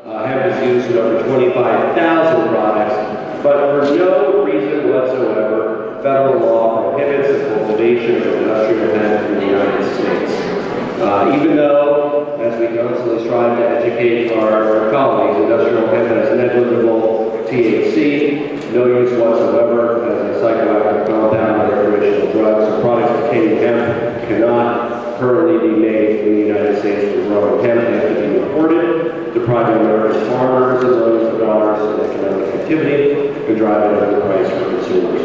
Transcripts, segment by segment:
Hemp is used in over 25,000 products, but for no reason whatsoever, federal law prohibits the cultivation of industrial hemp in the United States. Even though, as we constantly strive to educate our colleagues, industrial hemp has negligible THC, no use whatsoever as a psychoactive compound or recreational drugs. So products containing hemp cannot currently be made in the United States for growing hemp. They have to be imported, depriving American farmers of millions of dollars in economic activity and driving up the price for consumers.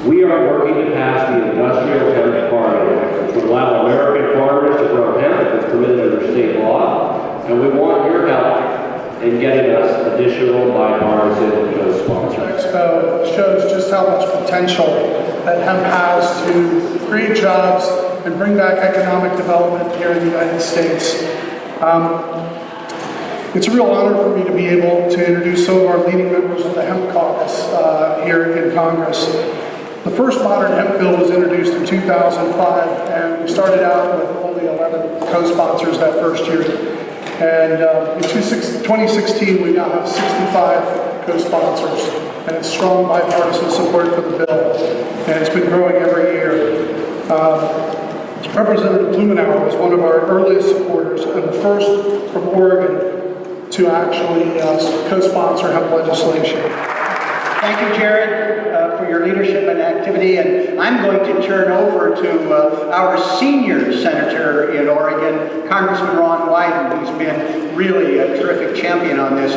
We are working to pass the Industrial Hemp Farming Act, which would allow American farmers to grow hemp if it's permitted under state law, and we want your help in getting us additional bipartisan co-sponsors. Expo shows just how much potential that hemp has to create jobs and bring back economic development here in the United States. It's a real honor for me to be able to introduce some of our leading members of the Hemp Caucus here in Congress. The first modern hemp bill was introduced in 2005, and we started out with only 11 co-sponsors that first year. And in 2016, we now have 65 co-sponsors, and it's strong bipartisan support for the bill, and it's been growing every year. Representative Blumenauer was one of our earliest supporters and the first from Oregon to actually co-sponsor hemp legislation. Thank you, Jared, for your leadership and activity. And I'm going to turn over to our senior senator in Oregon, Congressman Ron Wyden, who's been really a terrific champion on this.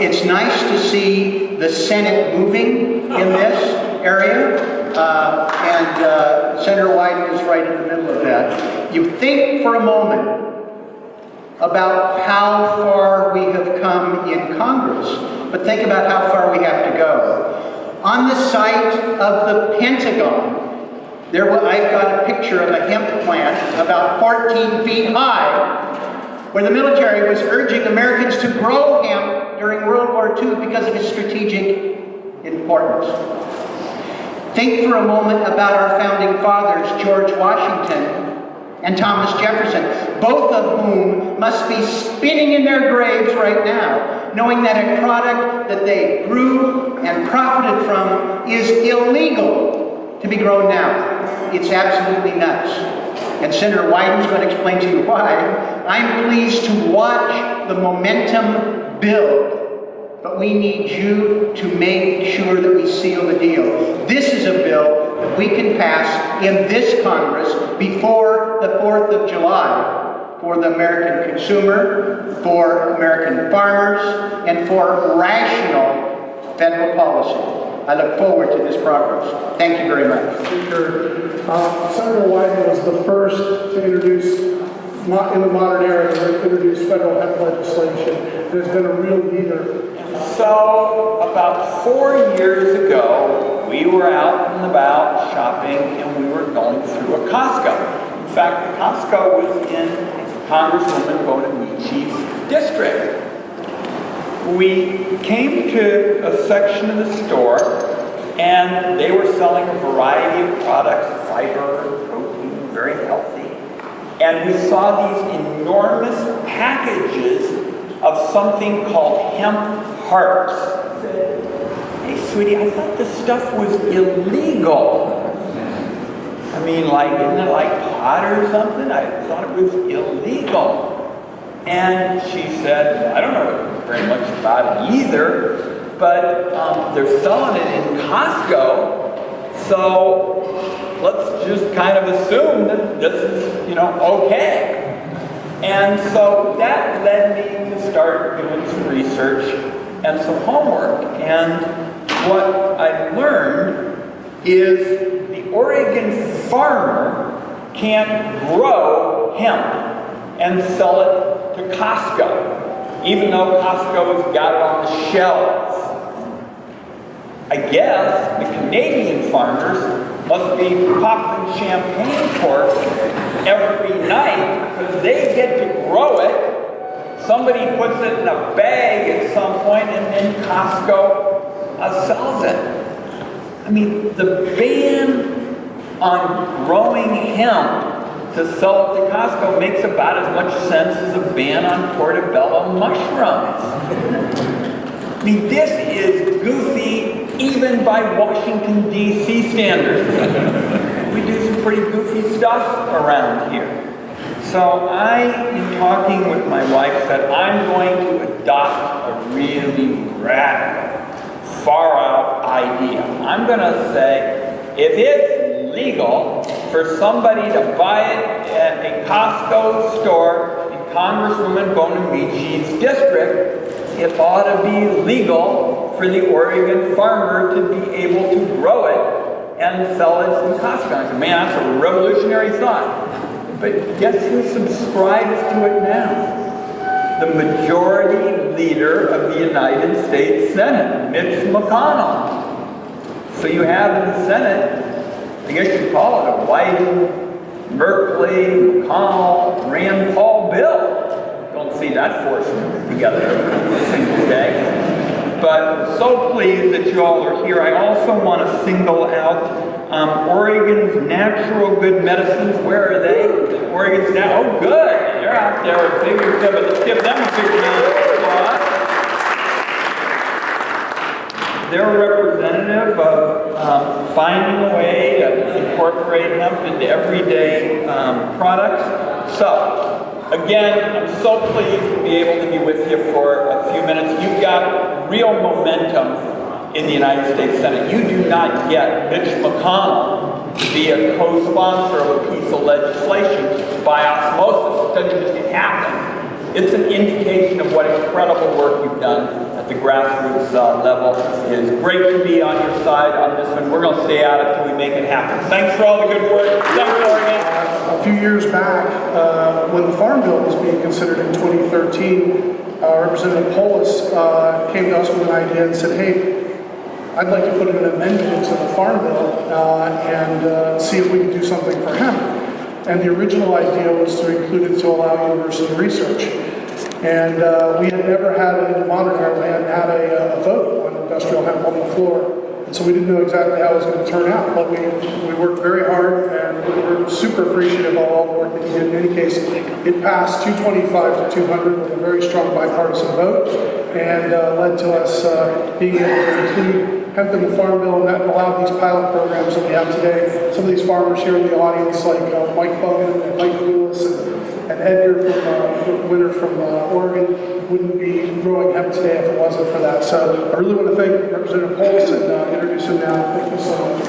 It's nice to see the Senate moving in this area. Senator Wyden is right in the middle of that. You think for a moment about how far we have come in Congress, but think about how far we have to go. On the site of the Pentagon, I've got a picture of a hemp plant about 14 feet high, where the military was urging Americans to grow hemp during World War II because of its strategic importance. Think for a moment about our founding fathers, George Washington and Thomas Jefferson, both of whom must be spinning in their graves right now, knowing that a product that they grew and profited from is illegal to be grown now. It's absolutely nuts. And Senator Wyden's going to explain to you why. I'm pleased to watch the momentum build, but we need you to make sure that we seal the deal. This is a bill that we can pass in this Congress before the 4th of July for the American consumer, for American farmers, and for rational federal policy. I look forward to this progress. Thank you very much. Speaker, Senator Wyden was the first to introduce, in the modern era, to introduce federal hemp legislation. And has been a real leader. So, about 4 years ago, we were out and about shopping, and we were going through a Costco. In fact, Costco was in Congresswoman Bonamici's district. We came to a section of the store, and they were selling a variety of products, fiber, protein, very healthy. And we saw these enormous packages of something called hemp hearts. I said, hey, sweetie, I thought this stuff was illegal. I mean, isn't it like pot or something? I thought it was illegal. And she said, I don't know very much about it either, but they're selling it in Costco, so let's just kind of assume that this is, okay. And so that led me to start doing some research and some homework. And what I learned is the Oregon farmer can't grow hemp and sell it to Costco, even though Costco has got it on the shelves. I guess the Canadian farmers must be popping champagne corks every night because they get to grow it. Somebody puts it in a bag at some point, and then Costco sells it. I mean, the ban on growing hemp to sell it to Costco makes about as much sense as a ban on portobello mushrooms. I mean, this is goofy even by Washington, D.C. standards. We do some pretty goofy stuff around here. So I, in talking with my wife, said I'm going to adopt a really radical, far-out idea. I'm going to say, if it's legal for somebody to buy it at a Costco store in Congresswoman Bonamici's district, it ought to be legal for the Oregon farmer to be able to grow it and sell it in Costco. I said, man, that's a revolutionary thought. But guess who subscribes to it now? The majority leader of the United States Senate, Mitch McConnell. So you have in the Senate, I guess you'd call it a Wyden, Merkley, McConnell, Rand Paul bill. Don't see that force together a single day. But so pleased that you all are here. I also want to single out Oregon's natural good medicines. Where are they? Oregon's now. Oh, good. They're out there. Give them a big round of applause. They're a representative of finding a way to incorporate hemp into everyday products. So, again, I'm so pleased to be able to be with you for a few minutes. You've got real momentum in the United States Senate. You do not get Mitch McConnell to be a co-sponsor of a piece of legislation by osmosis. It doesn't just happen. It's an indication of what incredible work you've done at the grassroots level. It is great to be on your side on this one. We're going to stay at it until we make it happen. Thanks for all the good work. Thanks, Oregon. A few years back, when the Farm Bill was being considered in 2013, Representative Polis came to us with an idea and said, hey, I'd like to put an amendment into the Farm Bill and see if we can do something for hemp. And the original idea was to include it to allow university research. And we had never had it in the monitor, we hadn't had a vote on industrial hemp on the floor. And so we didn't know exactly how it was going to turn out, but we worked very hard and we're super appreciative of all the work that you did. In any case, it passed 225 to 200 with a very strong bipartisan vote and led to us being able to include hemp in the Farm Bill, and that allowed these pilot programs that we have today. Some of these farmers here in the audience, like Mike Bogan and Mike Lewis and Edgar from Winter from Oregon, wouldn't be growing hemp today if it wasn't for that. So I really want to thank Representative Polis and introduce him now. Thank you so much.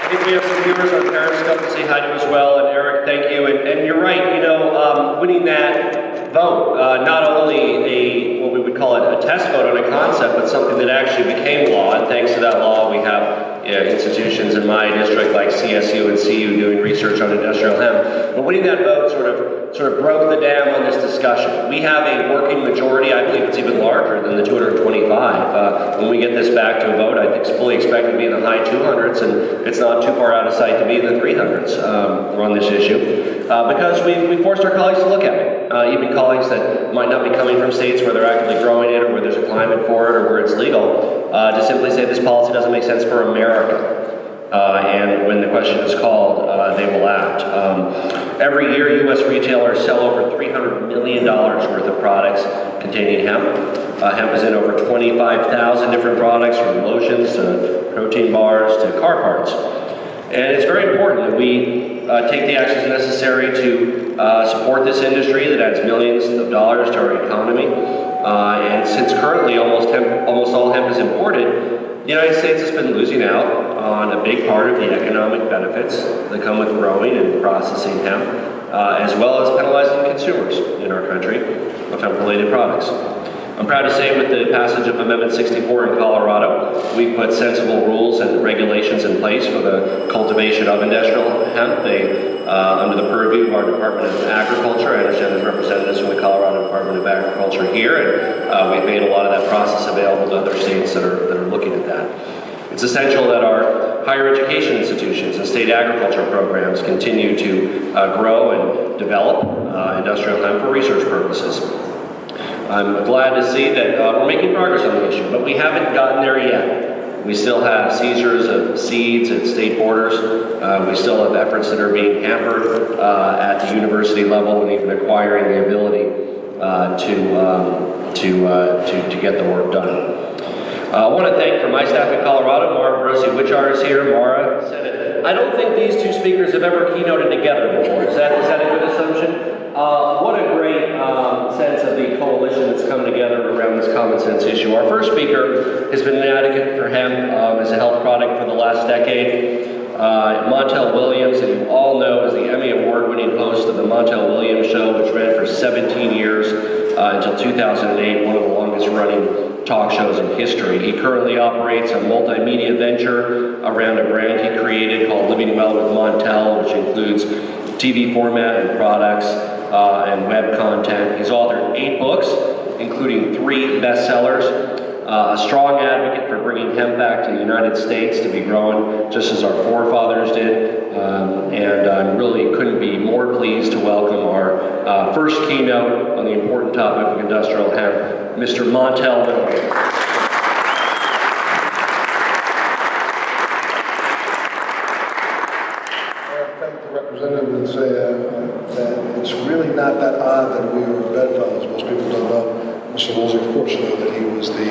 I think we have some viewers on Periscope to say hi to as well. And Eric, thank you. And you're right, you know, winning that vote, not only what we would call a test vote on a concept, but something that actually became law. And thanks to that law, we have institutions in my district like CSU and CU doing research on industrial hemp. But winning that vote sort of broke the dam on this discussion. We have a working majority. I believe it's even larger than the 225. When we get this back to a vote, I fully expect it to be in the high 200s, and it's not too far out of sight to be in the 300s on this issue. Because we forced our colleagues to look at it. Even colleagues that might not be coming from states where they're actively growing it or where there's a climate for it or where it's legal, to simply say this policy doesn't make sense for America. And when the question is called, they will act. Every year, U.S. retailers sell over $300 million worth of products containing hemp. Hemp is in over 25,000 different products, from lotions to protein bars to car parts. And it's very important that we take the actions necessary to support this industry that adds millions of dollars to our economy. And since currently almost all hemp is imported, the United States has been losing out on a big part of the economic benefits that come with growing and processing hemp, as well as penalizing consumers in our country of hemp-related products. I'm proud to say with the passage of Amendment 64 in Colorado, we put sensible rules and regulations in place for the cultivation of industrial hemp. They, under the purview of our Department of Agriculture, I understand there's representatives from the Colorado Department of Agriculture here, and we've made a lot of that process available to other states that are looking at that. It's essential that our higher education institutions and state agriculture programs continue to grow and develop industrial hemp for research purposes. I'm glad to see that we're making progress on the issue, but we haven't gotten there yet. We still have seizures of seeds at state borders. We still have efforts that are being hampered at the university level, and even acquiring the ability to get the work done. I want to thank, from my staff in Colorado, Mara Brosi-Wichar is here. Mara said it. I don't think these two speakers have ever keynoted together before. Is that a good assumption? What a great sense of the coalition that's come together around this common sense issue. Our first speaker has been an advocate for hemp as a health product for the last decade. Montel Williams, that you all know, is the Emmy Award-winning host of the Montel Williams Show, which ran for 17 years until 2008, one of the longest-running talk shows in history. He currently operates a multimedia venture around a brand he created called Living Well with Montel, which includes TV format and products and web content. He's authored 8 books, including 3 bestsellers. A strong advocate for bringing hemp back to the United States to be grown just as our forefathers did. And I really couldn't be more pleased to welcome our first keynote on the important topic of industrial hemp, Mr. Montel. Thank the representative and say that it's really not that odd that we were bedfellows. Most people don't know. Mr. Woolsey, of course, know that he was the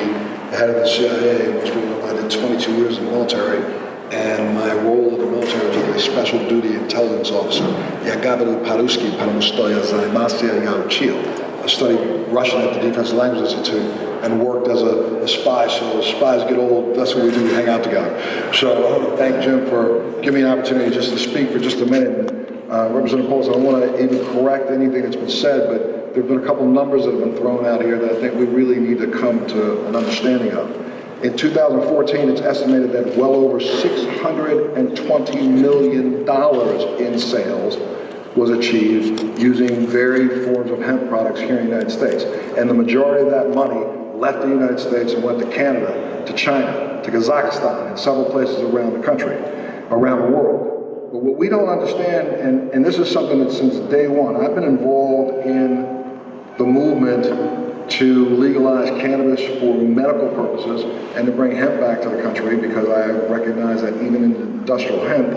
head of the CIA, which we know I did 22 years in the military, and my role in the military was as a special duty intelligence officer. I studied Russian at the Defense Language Institute and worked as a spy, so as spies get old, that's what we do, we hang out together. So I want to thank Jim for giving me an opportunity just to speak for just a minute. Representative Polis, I don't want to even correct anything that's been said, but there have been a couple numbers that have been thrown out here that I think we really need to come to an understanding of. In 2014, it's estimated that well over $620 million in sales was achieved using varied forms of hemp products here in the United States. And the majority of that money left the United States and went to Canada, to China, to Kazakhstan, and several places around the country, around the world. But what we don't understand, and this is something that since day one, I've been involved in the movement to legalize cannabis for medical purposes and to bring hemp back to the country, because I recognize that even in industrial hemp,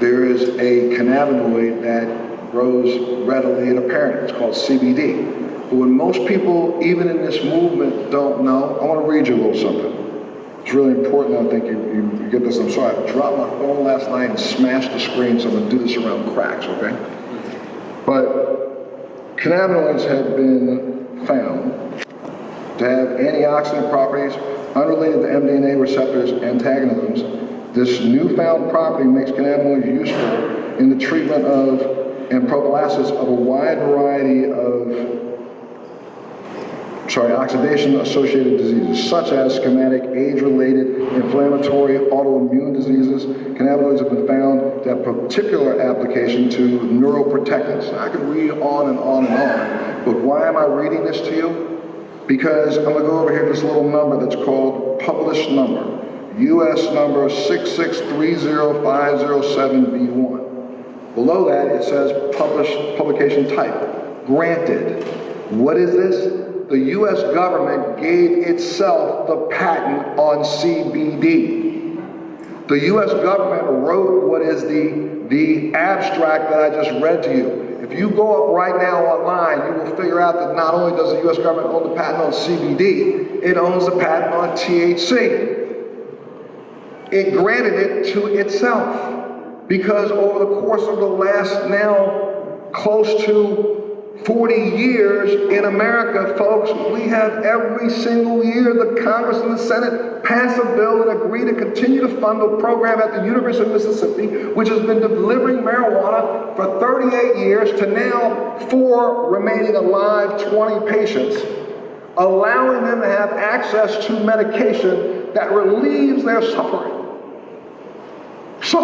there is a cannabinoid that grows readily and apparent. It's called CBD. But what most people, even in this movement, don't know, I want to read you a little something. It's really important. I think you get this. I'm sorry, I dropped my phone last night and smashed the screen, so I'm going to do this around cracks, okay? But cannabinoids have been found to have antioxidant properties unrelated to MDMA receptors antagonisms. This newfound property makes cannabinoids useful in the treatment of and prophylaxis of a wide variety of oxidation-associated diseases, such as schematic, age-related, inflammatory, autoimmune diseases. Cannabinoids have been found to have particular application to neuroprotectants. I could read on and on and on, but why am I reading this to you? Because I'm going to go over here to this little number that's called published number, US number 6630507B1. Below that, it says publication type, granted. What is this? The U.S. government gave itself the patent on CBD. The U.S. government wrote what is the abstract that I just read to you. If you go up right now online, you will figure out that not only does the U.S. government own the patent on CBD, it owns the patent on THC. It granted it to itself because over the course of the last now close to 40 years in America, folks, we have every single year the Congress and the Senate pass a bill and agree to continue to fund a program at the University of Mississippi, which has been delivering marijuana for 38 years to now 4 remaining alive 20 patients, allowing them to have access to medication that relieves their suffering. So,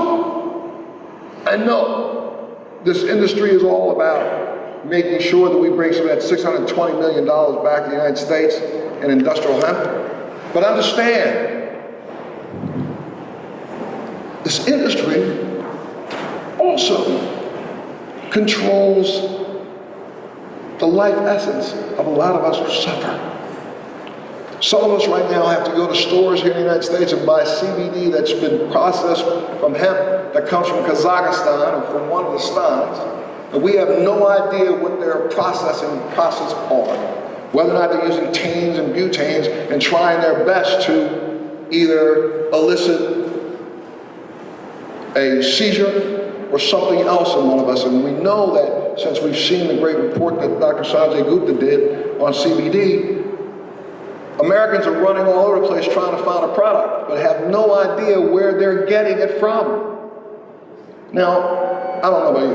I know this industry is all about making sure that we bring some of that $620 million back to the United States in industrial hemp. But understand, this industry also controls the life essence of a lot of us who suffer. Some of us right now have to go to stores here in the United States and buy CBD that's been processed from hemp that comes from Kazakhstan or from one of the stans, and we have no idea what their process are, whether or not they're using tanes and butanes and trying their best to either elicit a seizure or something else in one of us. And we know that since we've seen the great report that Dr. Sanjay Gupta did on CBD, Americans are running all over the place trying to find a product, but have no idea where they're getting it from. Now, I don't know about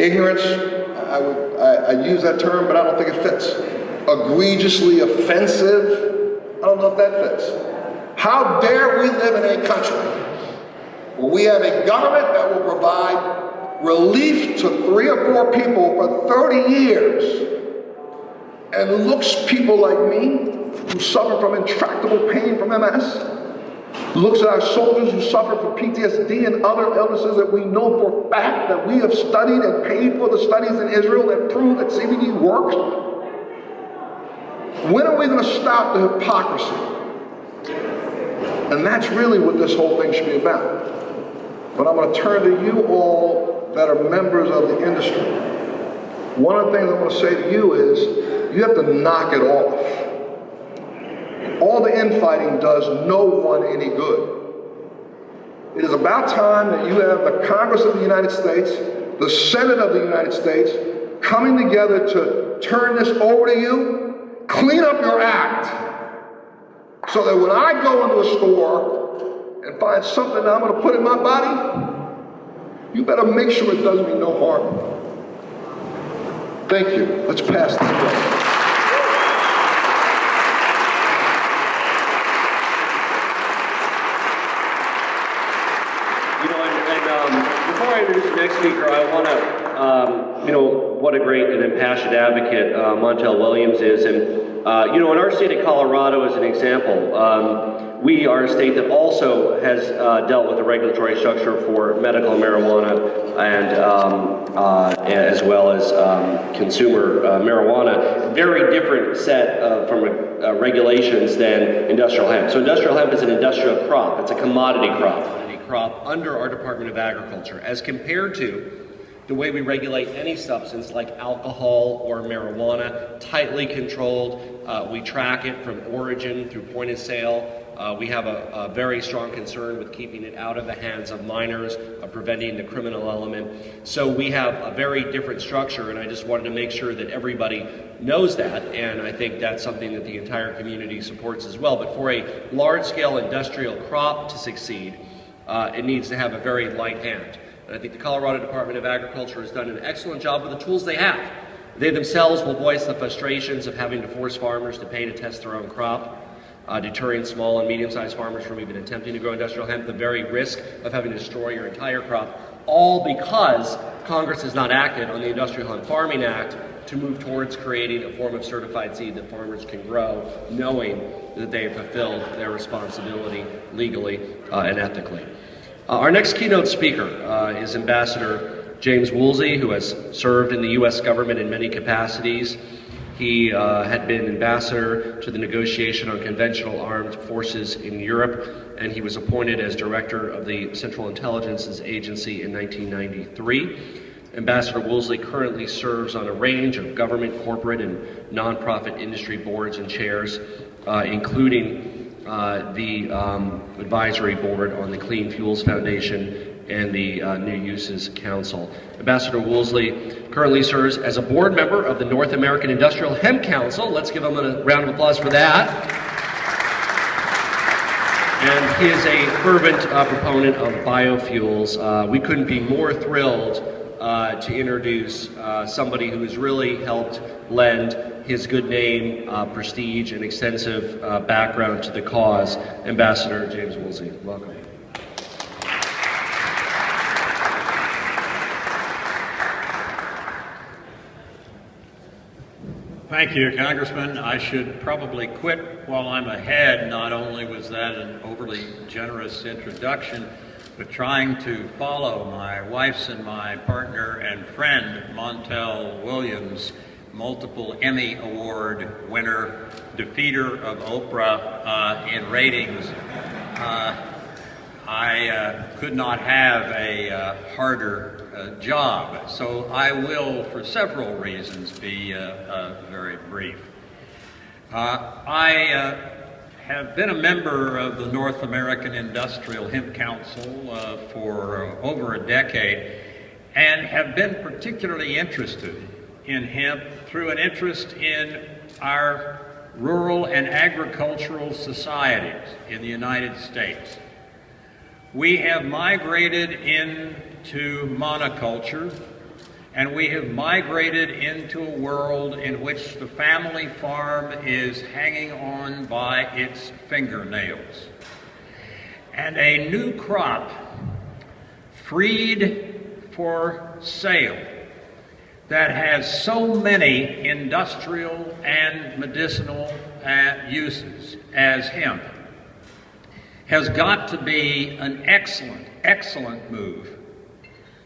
you. Ignorance, I use that term, but I don't think it fits. Egregiously offensive, I don't know if that fits. How dare we live in a country where we have a government that will provide relief to 3 or 4 people for 30 years and looks people like me who suffer from intractable pain from MS, looks at our soldiers who suffer from PTSD and other illnesses that we know for a fact that we have studied and paid for the studies in Israel that prove that CBD works. When are we going to stop the hypocrisy? And that's really what this whole thing should be about. But I'm going to turn to you all that are members of the industry. One of the things I want to say to you is you have to knock it off. All the infighting does no one any good. It is about time that you have the Congress of the United States, the Senate of the United States, coming together to turn this over to you, clean up your act, so that when I go into a store and find something that I'm going to put in my body, you better make sure it does me no harm. Thank you. Let's pass this bill. Before I introduce the next speaker, I want to, what a great and impassioned advocate Montel Williams is. And, in our state of Colorado, as an example, we are a state that also has dealt with the regulatory structure for medical marijuana and as well as consumer marijuana. Very different set from regulations than industrial hemp. So industrial hemp is an industrial crop. It's a commodity crop under our Department of Agriculture, as compared to the way we regulate any substance like alcohol or marijuana, tightly controlled. We track it from origin through point of sale. We have a very strong concern with keeping it out of the hands of minors, preventing the criminal element. So we have a very different structure, and I just wanted to make sure that everybody knows that, and I think that's something that the entire community supports as well. But for a large-scale industrial crop to succeed, it needs to have a very light hand. And I think the Colorado Department of Agriculture has done an excellent job with the tools they have. They themselves will voice the frustrations of having to force farmers to pay to test their own crop, deterring small and medium-sized farmers from even attempting to grow industrial hemp, the very risk of having to destroy your entire crop, all because Congress has not acted on the Industrial Hemp Farming Act to move towards creating a form of certified seed that farmers can grow, knowing that they have fulfilled their responsibility legally and ethically. Our next keynote speaker is Ambassador James Woolsey, who has served in the U.S. government in many capacities. He had been ambassador to the Negotiation on Conventional Armed Forces in Europe, and he was appointed as director of the Central Intelligence Agency in 1993. Ambassador Woolsey currently serves on a range of government, corporate, and nonprofit industry boards and chairs, including the advisory board on the Clean Fuels Foundation and the New Uses Council. Ambassador Woolsey currently serves as a board member of the North American Industrial Hemp Council. Let's give him a round of applause for that. And he is a fervent proponent of biofuels. We couldn't be more thrilled to introduce somebody who has really helped lend his good name, prestige, and extensive background to the cause. Ambassador James Woolsey, welcome. Thank you, Congressman. I should probably quit while I'm ahead. Not only was that an overly generous introduction, but trying to follow my wife's and my partner and friend, Montel Williams' multiple Emmy Award winner, defeater of Oprah in ratings. I could not have a harder job, so I will, for several reasons, be very brief. I have been a member of the North American Industrial Hemp Council for over a decade, and have been particularly interested in hemp through an interest in our rural and agricultural societies in the United States. We have migrated into monoculture, and we have migrated into a world in which the family farm is hanging on by its fingernails. And a new crop, freed for sale, that has so many industrial and medicinal uses as hemp, has got to be an excellent, excellent move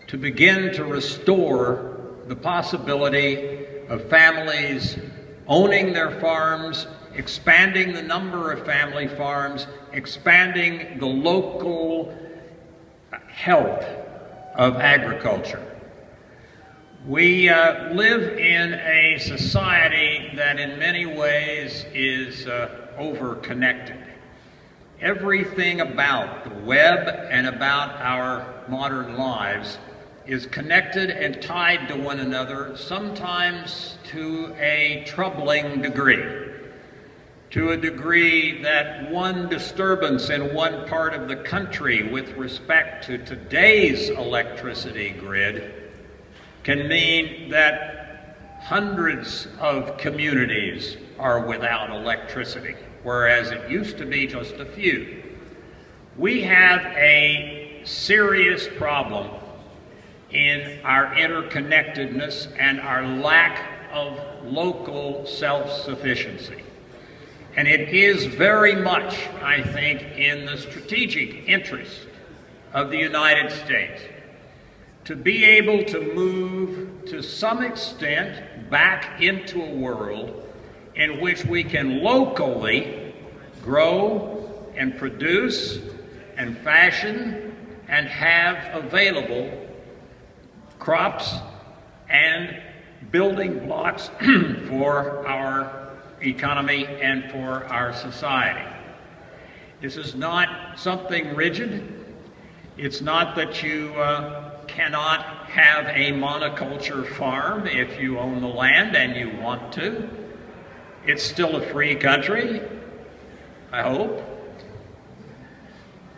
to begin to restore the possibility of families owning their farms, expanding the number of family farms, expanding the local health of agriculture. We live in a society that in many ways is over-connected. Everything about the web and about our modern lives is connected and tied to one another, sometimes to a troubling degree. To a degree that one disturbance in one part of the country with respect to today's electricity grid can mean that hundreds of communities are without electricity, whereas it used to be just a few. We have a serious problem in our interconnectedness and our lack of local self-sufficiency. And it is very much, I think, in the strategic interest of the United States to be able to move to some extent back into a world in which we can locally grow and produce and fashion and have available crops and building blocks for our economy and for our society. This is not something rigid. It's not that you cannot have a monoculture farm if you own the land and you want to. It's still a free country, I hope.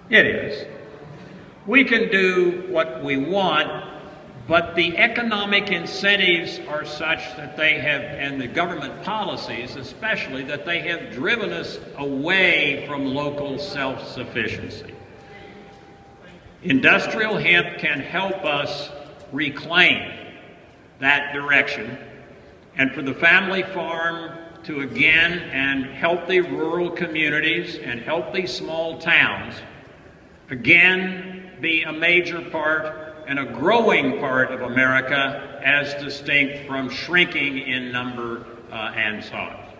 It is. We can do what we want, but the economic incentives are such that they have, and the government policies especially, that they have driven us away from local self-sufficiency. Industrial hemp can help us reclaim that direction, and for the family farm to again, and healthy rural communities and healthy small towns, again be a major part and a growing part of America as distinct from shrinking in number and size.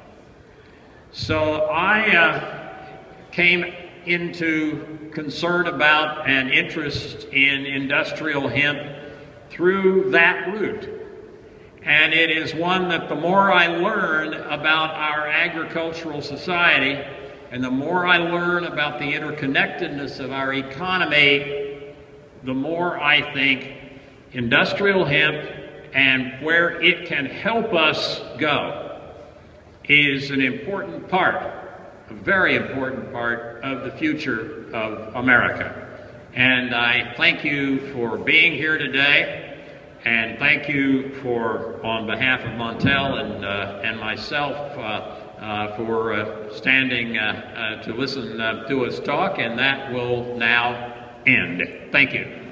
So I came into concern about and interest in industrial hemp through that route. And it is one that the more I learn about our agricultural society and the more I learn about the interconnectedness of our economy, the more I think industrial hemp and where it can help us go is an important part, a very important part of the future of America. And I thank you for being here today, and thank you for, on behalf of Montel and myself, for standing to listen to us talk, and that will now end. Thank you.